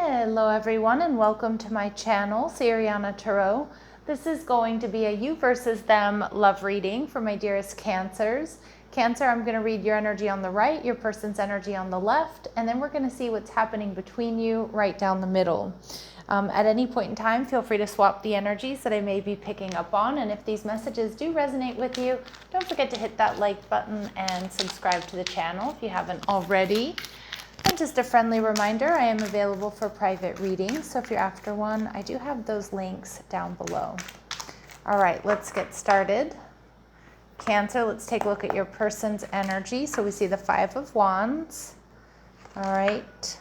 Hello everyone and welcome to my channel, Siriana Tarot. This is going to be a you versus them love reading for my dearest Cancers. Cancer, I'm going to read your energy on the right, your person's energy on the left, and then we're going to see what's happening between you right down the middle. At any point in time, feel free to swap the energies that I may be picking up on, and if these messages do resonate with you, don't forget to hit that like button and subscribe to the channel if you haven't already. And just a friendly reminder, I am available for private readings, so if you're after one, I do have those links down below. All right, let's get started. Cancer, let's take a look at your person's energy. So we see the Five of Wands. All right.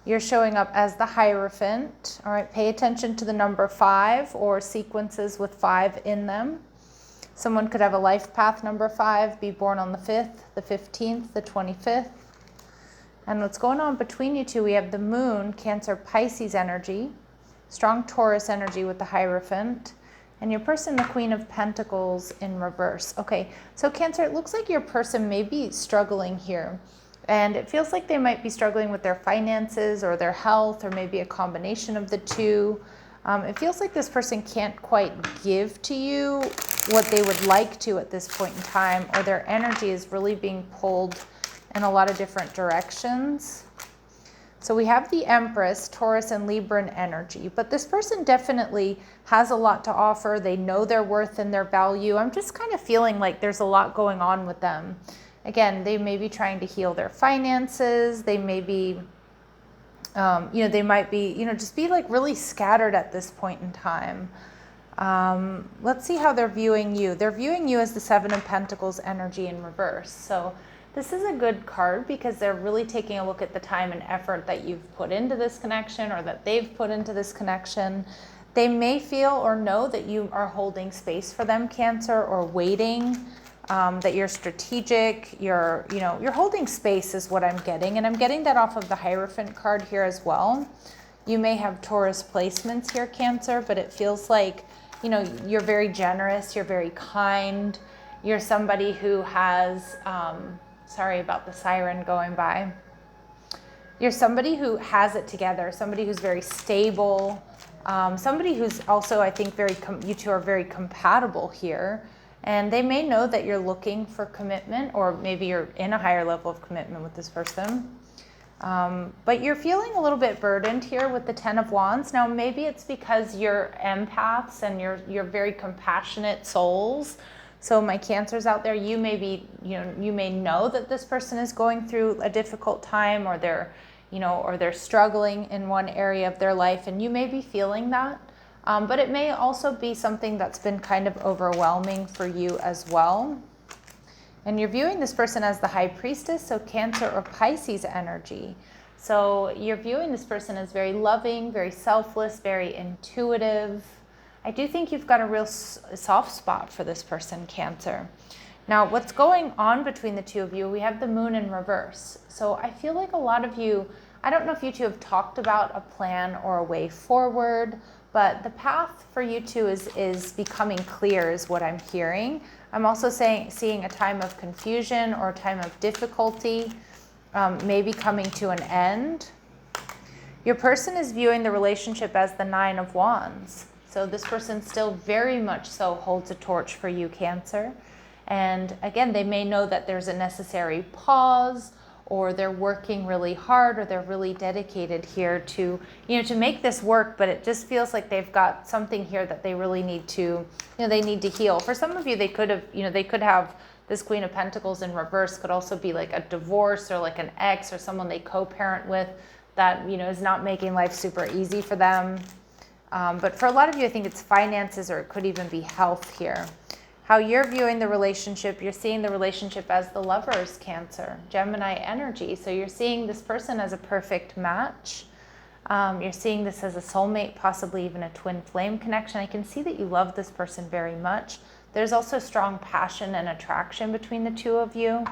You're showing up as the Hierophant. All right, pay attention to the number 5 or sequences with 5 in them. Someone could have a life path number 5, be born on the 5th, the 15th, the 25th. And what's going on between you two, we have the Moon, Cancer, Pisces energy, strong Taurus energy with the Hierophant, and your person, the Queen of Pentacles in reverse. Okay, so Cancer, it looks like your person may be struggling here. And it feels like they might be struggling with their finances or their health, or maybe a combination of the two. It feels like this person can't quite give to you what they would like to at this point in time, or their energy is really being pulled in a lot of different directions. So we have the Empress, Taurus and Libran energy, but this person definitely has a lot to offer. They know their worth and their value. I'm just kind of feeling like there's a lot going on with them. Again, they may be trying to heal their finances. They may be, they might be, just be like really scattered at this point in time. Let's see how they're viewing you. They're viewing you as the Seven of Pentacles energy in reverse. So this is a good card because they're really taking a look at the time and effort that you've put into this connection, or that they've put into this connection. They may feel or know that you are holding space for them, Cancer, or waiting, that you're strategic, you're holding space is what I'm getting. And I'm getting that off of the Hierophant card here as well. You may have Taurus placements here, Cancer, but it feels like, you're very generous, you're very kind, you're somebody who has, sorry about the siren going by. You're somebody who has it together, somebody who's very stable, somebody who's also, I think, you two are very compatible here. And they may know that you're looking for commitment, or maybe you're in a higher level of commitment with this person. But you're feeling a little bit burdened here with the Ten of Wands. Now, maybe it's because you're empaths and you're very compassionate souls. So my Cancers out there, you may be, you may know that this person is going through a difficult time, or they're struggling in one area of their life, and you may be feeling that. But it may also be something that's been kind of overwhelming for you as well. And you're viewing this person as the High Priestess, so Cancer or Pisces energy. So you're viewing this person as very loving, very selfless, very intuitive. I do think you've got a real soft spot for this person, Cancer. Now, what's going on between the two of you, we have the Moon in reverse. So I feel like a lot of you, I don't know if you two have talked about a plan or a way forward, but the path for you two is becoming clear is what I'm hearing. I'm also seeing a time of confusion or a time of difficulty, maybe coming to an end. Your person is viewing the relationship as the Nine of Wands. So this person still very much so holds a torch for you, Cancer. And again, they may know that there's a necessary pause, or they're working really hard, or they're really dedicated here to, to make this work, but it just feels like they've got something here that they really need to, they need to heal. For some of you, they could have this Queen of Pentacles in reverse, could also be like a divorce, or like an ex, or someone they co-parent with that, is not making life super easy for them. But for a lot of you, I think it's finances, or it could even be health here. How you're viewing the relationship, you're seeing the relationship as the Lovers, Cancer, Gemini energy. So you're seeing this person as a perfect match. You're seeing this as a soulmate, possibly even a twin flame connection. I can see that you love this person very much. There's also strong passion and attraction between the two of you.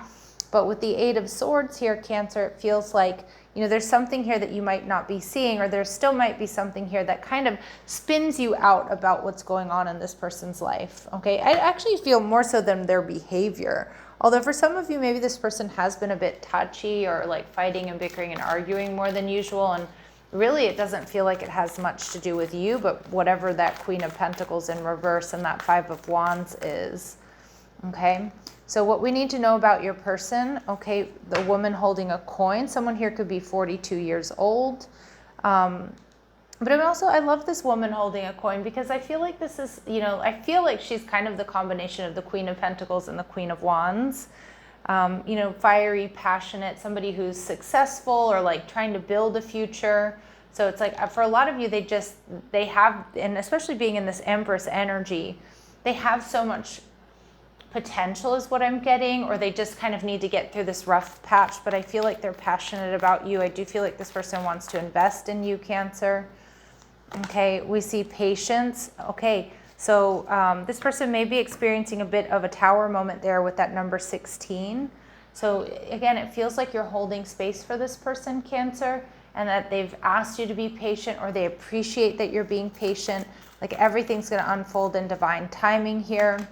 But with the Eight of Swords here, Cancer, it feels like, there's something here that you might not be seeing, or there still might be something here that kind of spins you out about what's going on in this person's life, okay? I actually feel more so than their behavior. Although for some of you, maybe this person has been a bit touchy, or like fighting and bickering and arguing more than usual, and Really, it doesn't feel like it has much to do with you, but whatever that Queen of Pentacles in reverse and that Five of Wands is. Okay, so what we need to know about your person, okay, the woman holding a coin, someone here could be 42 years old. But I love this woman holding a coin because I feel like this is, I feel like she's kind of the combination of the Queen of Pentacles and the Queen of Wands. Fiery, passionate, somebody who's successful or like trying to build a future. So it's like for a lot of you, they have, and especially being in this Empress energy, they have so much potential is what I'm getting, or they just kind of need to get through this rough patch, but I feel like they're passionate about you. I do feel like this person wants to invest in you, Cancer. Okay, we see patience. Okay, so this person may be experiencing a bit of a tower moment there with that number 16. So again, it feels like you're holding space for this person, Cancer, and that they've asked you to be patient, or they appreciate that you're being patient. Like everything's going to unfold in divine timing here.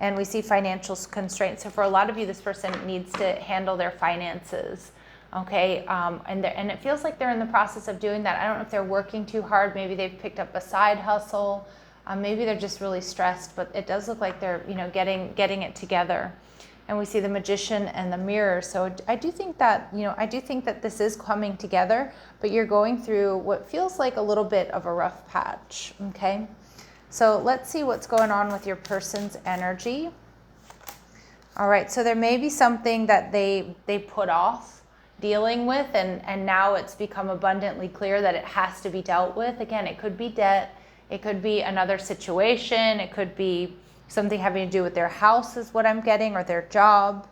And we see financial constraints. So for a lot of you, this person needs to handle their finances. Okay, and it feels like they're in the process of doing that. I don't know if they're working too hard. Maybe they've picked up a side hustle. Maybe they're just really stressed, but it does look like they're, getting it together. And we see the Magician and the Mirror. So I do think that, this is coming together, but you're going through what feels like a little bit of a rough patch. Okay, so let's see what's going on with your person's energy. All right, so there may be something that they put off dealing with, and now it's become abundantly clear that it has to be dealt with. Again, it could be debt, it could be another situation, it could be something having to do with their house is what I'm getting, or their job.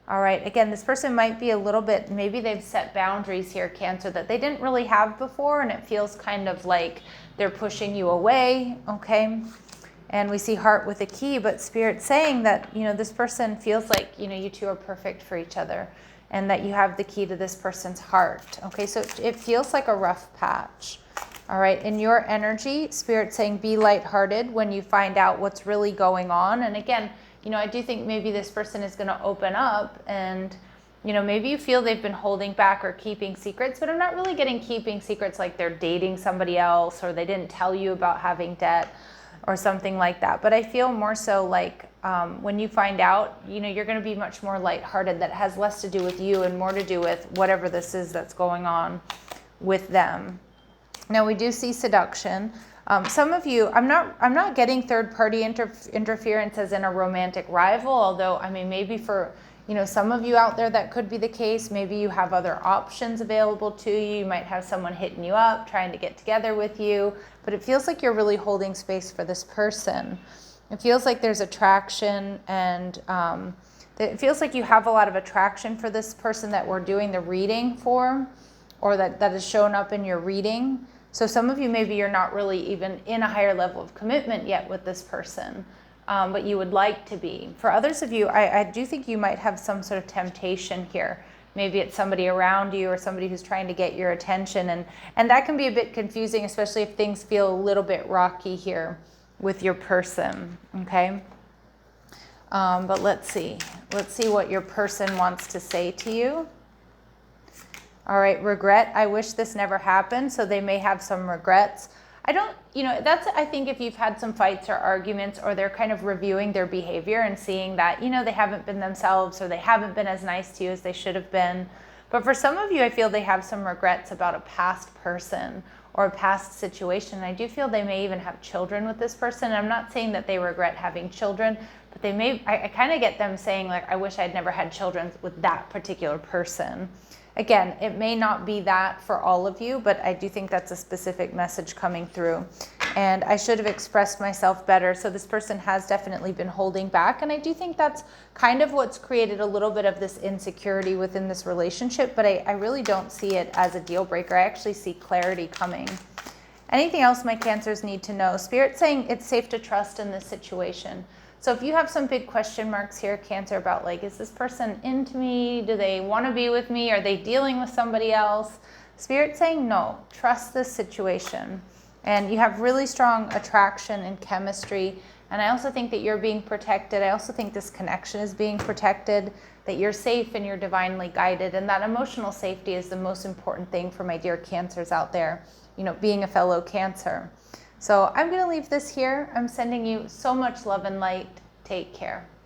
All right, again, this person might be a little bit, maybe they've set boundaries here, Cancer, that they didn't really have before, and it feels kind of like they're pushing you away. Okay, and we see Heart with a key, but Spirit's saying that, this person feels like, you two are perfect for each other, and that you have the key to this person's heart. Okay, so it feels like a rough patch. All right, in your energy, Spirit's saying be lighthearted when you find out what's really going on. And again, I do think maybe this person is going to open up, and, maybe you feel they've been holding back or keeping secrets, but I'm not really getting keeping secrets like they're dating somebody else, or they didn't tell you about having debt or something like that. But I feel more so like when you find out, you're going to be much more lighthearted. That has less to do with you and more to do with whatever this is that's going on with them. Now we do see seduction. Some of you, I'm not getting third-party interference as in a romantic rival, although, maybe for, some of you out there that could be the case. Maybe you have other options available to you. You might have someone hitting you up, trying to get together with you, but it feels like you're really holding space for this person. It feels like there's attraction, and it feels like you have a lot of attraction for this person that we're doing the reading for, or that has shown up in your reading. So some of you, maybe you're not really even in a higher level of commitment yet with this person, but you would like to be. For others of you, I do think you might have some sort of temptation here. Maybe it's somebody around you or somebody who's trying to get your attention. And that can be a bit confusing, especially if things feel a little bit rocky here with your person, okay? But let's see. Let's see what your person wants to say to you. All right, regret. I wish this never happened. So they may have some regrets. That's, I think, if you've had some fights or arguments, or they're kind of reviewing their behavior and seeing that, they haven't been themselves, or they haven't been as nice to you as they should have been. But for some of you, I feel they have some regrets about a past person or a past situation. And I do feel they may even have children with this person. And I'm not saying that they regret having children, but they may, I kind of get them saying, like, I wish I'd never had children with that particular person. Again, it may not be that for all of you, but I do think that's a specific message coming through. And I should have expressed myself better. So this person has definitely been holding back. And I do think that's kind of what's created a little bit of this insecurity within this relationship, but I really don't see it as a deal breaker. I actually see clarity coming. Anything else my Cancers need to know? Spirit's saying it's safe to trust in this situation. So if you have some big question marks here, Cancer, about like, is this person into me? Do they want to be with me? Are they dealing with somebody else? Spirit's saying no, trust this situation. And you have really strong attraction and chemistry. And I also think that you're being protected. I also think this connection is being protected, that you're safe and you're divinely guided. And that emotional safety is the most important thing for my dear Cancers out there, you know, being a fellow Cancer. So I'm going to leave this here. I'm sending you so much love and light. Take care.